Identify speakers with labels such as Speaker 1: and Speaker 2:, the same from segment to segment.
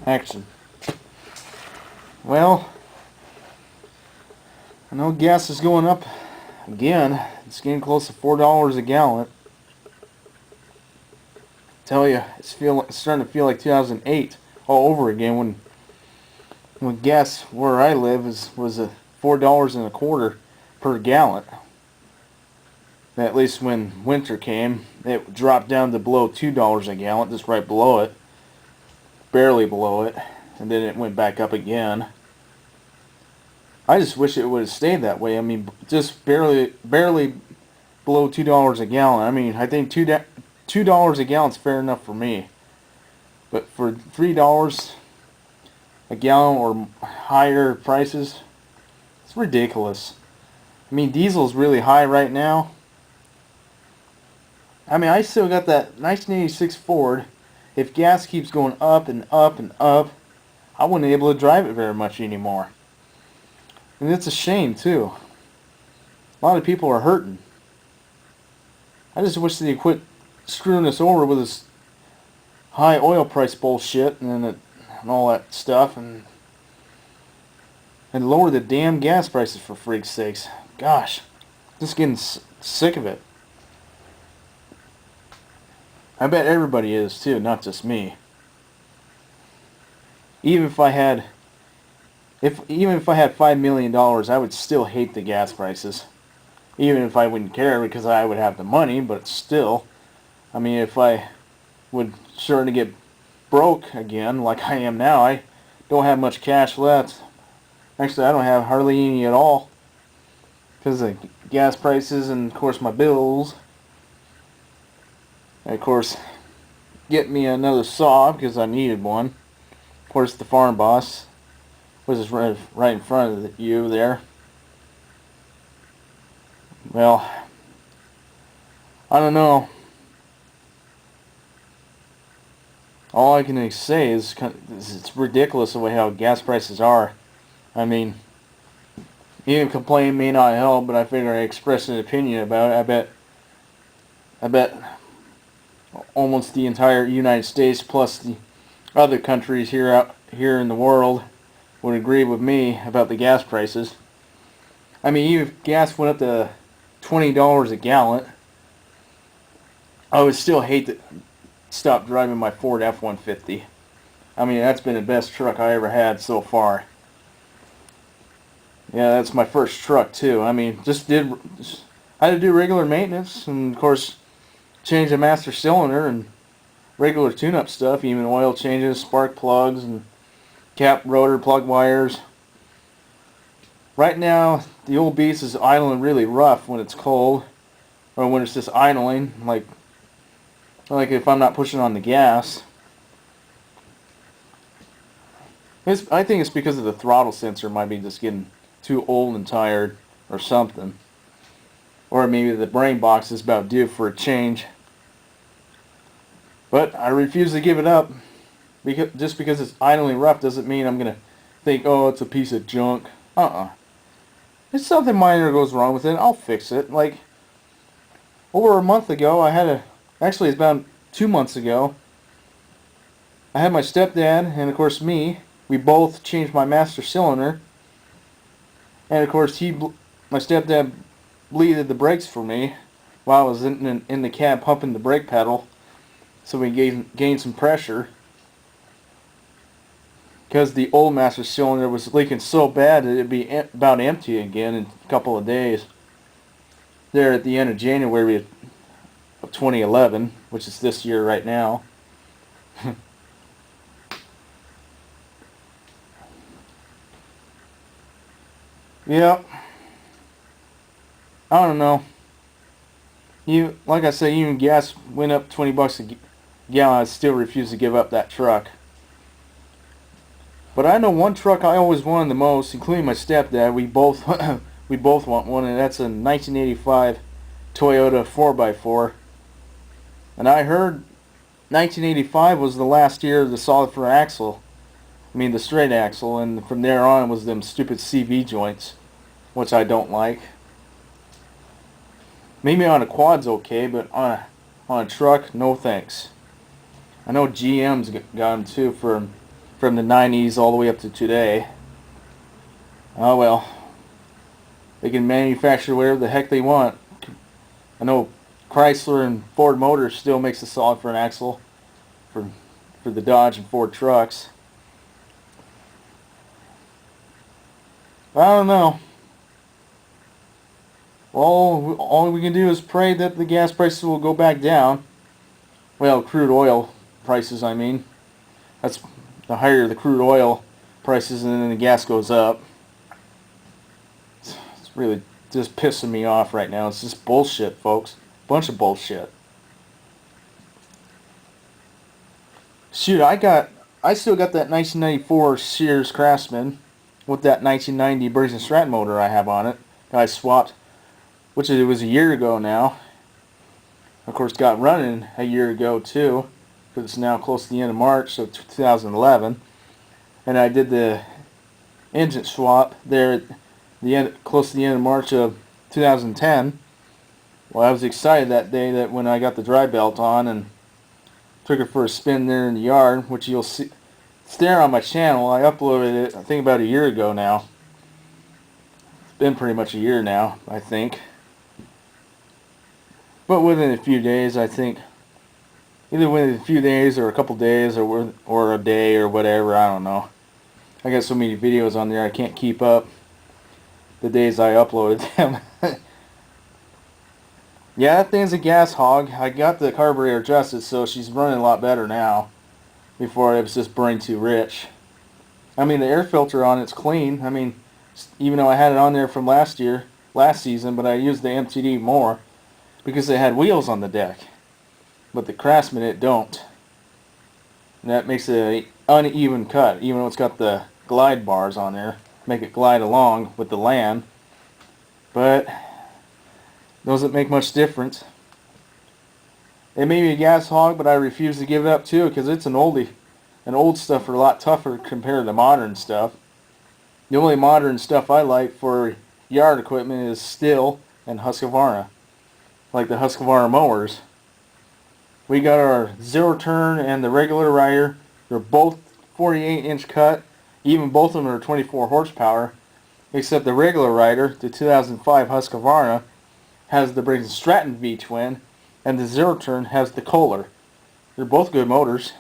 Speaker 1: Action. Well, I know gas is going up again. It's getting close to $4 a gallon. Tell you, it's starting to feel like 2008 all over again when gas where I live was a $4.25 per gallon. At least when winter came, it dropped down to below $2 a gallon, just right below it, barely below it, and then it went back up again. I just wish it would have stayed that way. I mean, just barely below $2 a gallon. I mean, I think $2 a gallon is fair enough for me. But for $3 a gallon or higher prices, it's ridiculous. I mean, diesel's really high right now. I mean, I still got that 1986 Ford. If gas keeps going up and up and up, I wouldn't be able to drive it very much anymore. And it's a shame, too. A lot of people are hurting. I just wish they'd quit screwing us over with this high oil price bullshit and all that stuff, and lower the damn gas prices for freak's sakes. Gosh, just getting sick of it. I bet everybody is too, not just me. Even if I had $5 million, I would still hate the gas prices. Even if I wouldn't care because I would have the money, but still, I mean, if I would start to get broke again like I am now, I don't have much cash left. Actually, I don't have hardly any at all because of gas prices and, of course, my bills. And, of course, get me another saw because I needed one. Of course, the farm boss was right in front of you there. Well, I don't know. All I can say is it's ridiculous the way how gas prices are. I mean, even complaining may not help, but I figure I express an opinion about it. I bet almost the entire United States plus the other countries here in the world would agree with me about the gas prices. I mean, even if gas went up to $20 a gallon, I would still hate to stop driving my Ford F-150. I mean, that's been the best truck I ever had so far. Yeah, that's my first truck too. I mean, I had to do regular maintenance and, of course, change the master cylinder and regular tune-up stuff, even oil changes, spark plugs, and cap rotor plug wires. Right now, the old beast is idling really rough when it's cold, or when it's just idling, like if I'm not pushing on the gas. I think it's because of the throttle sensor might be just getting too old and tired, or something. Or maybe the brain box is about due for a change. But I refuse to give it up. Just because it's idling rough doesn't mean I'm going to think, oh, it's a piece of junk. If something minor goes wrong with it, I'll fix it. Like, over a month ago, actually it's about 2 months ago, I had my stepdad and, of course, me. We both changed my master cylinder. And, of course, my stepdad bleeded the brakes for me while I was in the cab pumping the brake pedal, so we gained some pressure. Because the old master cylinder was leaking so bad that it'd be about empty again in a couple of days. There at the end of January of 2011, which is this year right now. Yep. I don't know. Like I say, even gas went up 20 bucks a gallon. I still refuse to give up that truck. But I know one truck I always wanted the most, including my stepdad. We both want one, and that's a 1985 Toyota 4x4. And I heard 1985 was the last year of the solid front axle. I mean the straight axle, and from there on was them stupid CV joints, which I don't like. Maybe on a quad's okay, but on a truck, no thanks. I know GM's got them too for from the 90s all the way up to today. Oh well, they can manufacture whatever the heck they want. I know Chrysler and Ford Motors still makes a solid front axle for the Dodge and Ford trucks. I don't know. All we can do is pray that the gas prices will go back down. Well, crude oil prices, I mean. That's the higher the crude oil prices, and then the gas goes up. It's really just pissing me off right now. It's just bullshit, folks. Bunch of bullshit. Shoot, I still got that 1994 Sears Craftsman with that 1990 Briggs & Stratton motor I have on it. I swapped, which it was a year ago now. Of course, got running a year ago too, because it's now close to the end of March of 2011. And I did the engine swap there at the end, close to the end of March of 2010. Well, I was excited that day that when I got the dry belt on and took it for a spin there in the yard, which you'll see. It's there on my channel. I uploaded it, I think, about a year ago now. It's been pretty much a year now, I think. But within a few days, I think. Either within a few days or a couple days or a day or whatever, I don't know. I got so many videos on there I can't keep up the days I uploaded them. Yeah, that thing's a gas hog. I got the carburetor adjusted, so she's running a lot better now. Before it was just burning too rich. I mean, the air filter on it's clean. I mean, even though I had it on there from last season, but I used the MTD more because it had wheels on the deck. But the Craftsman, it don't. And that makes it an uneven cut, even though it's got the glide bars on there. Make it glide along with the land. But doesn't make much difference. It may be a gas hog, but I refuse to give it up too because it's an oldie. And old stuff are a lot tougher compared to modern stuff. The only modern stuff I like for yard equipment is Stihl and Husqvarna. Like the Husqvarna mowers. We got our zero turn and the regular rider. They're both 48-inch cut. Even both of them are 24 horsepower. Except the regular rider, the 2005 Husqvarna, has the Briggs & Stratton V-twin, and the zero turn has the Kohler. They're both good motors.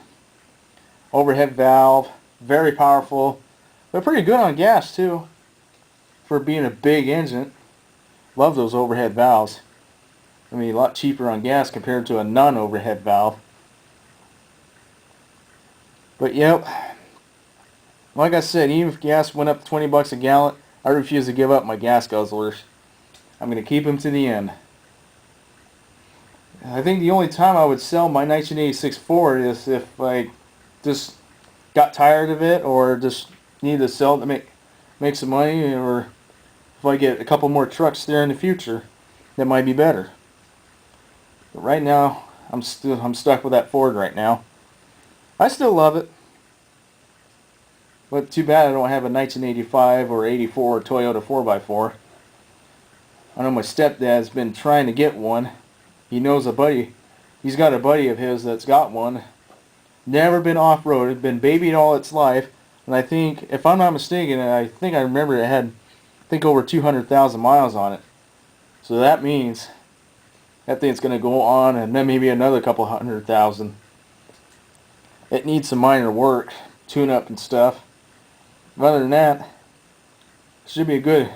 Speaker 1: Overhead valve, very powerful. They're pretty good on gas too, for being a big engine. Love those overhead valves. I mean, a lot cheaper on gas compared to a non-overhead valve. But yep, like I said, even if gas went up to 20 bucks a gallon, I refuse to give up my gas guzzlers. I'm going to keep them to the end. I think the only time I would sell my 1986 Ford is if I just got tired of it or just needed to sell it to make some money, or if I get a couple more trucks there in the future, that might be better. But right now, I'm stuck with that Ford right now. I still love it. But too bad I don't have a 1985 or 84 Toyota 4x4. I know my stepdad's been trying to get one. He knows a buddy. He's got a buddy of his that's got one. Never been off-roaded, been babied all its life. And I think, if I'm not mistaken, I think I remember it had, over 200,000 miles on it. So that means that thing's going to go on and then maybe another couple 100,000. It needs some minor work, tune-up and stuff. But other than that, it should be a good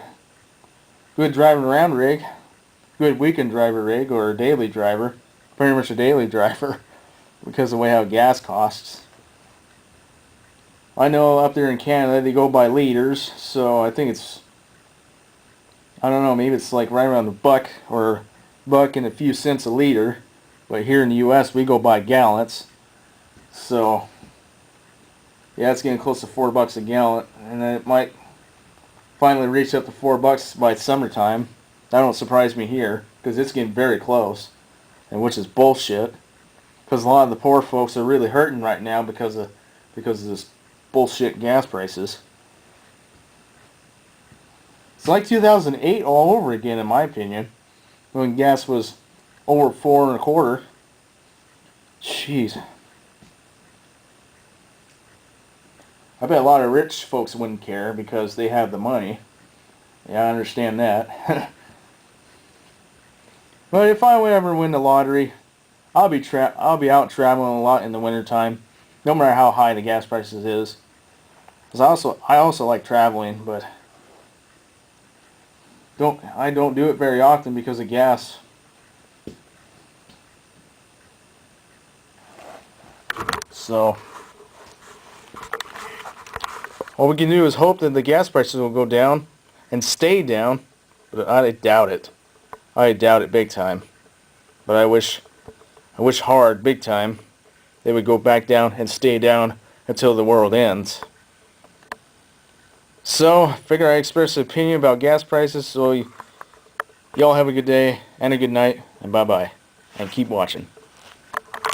Speaker 1: driving around rig. Good weekend driver rig, or a daily driver. Pretty much a daily driver because of the way how gas costs. I know up there in Canada they go by liters, so I think it's, I don't know, maybe it's like right around the buck and a few cents a liter. But here in the US we go by gallons. So yeah, it's getting close to $4 a gallon, and it might finally reach up to $4 by summertime. That don't surprise me here, because it's getting very close, and which is bullshit. Because a lot of the poor folks are really hurting right now because of this bullshit gas prices. It's like 2008 all over again, in my opinion, when gas was over $4.25. Jeez. I bet a lot of rich folks wouldn't care because they have the money. Yeah, I understand that. But if I would ever win the lottery, I'll be out traveling a lot in the wintertime, no matter how high the gas prices is. 'Cause I also like traveling, but I don't do it very often because of gas. So all we can do is hope that the gas prices will go down and stay down, but I doubt it. I doubt it big time. But I wish hard, big time, they would go back down and stay down until the world ends. So, figure I express an opinion about gas prices, so y'all have a good day and a good night, and bye-bye. And keep watching.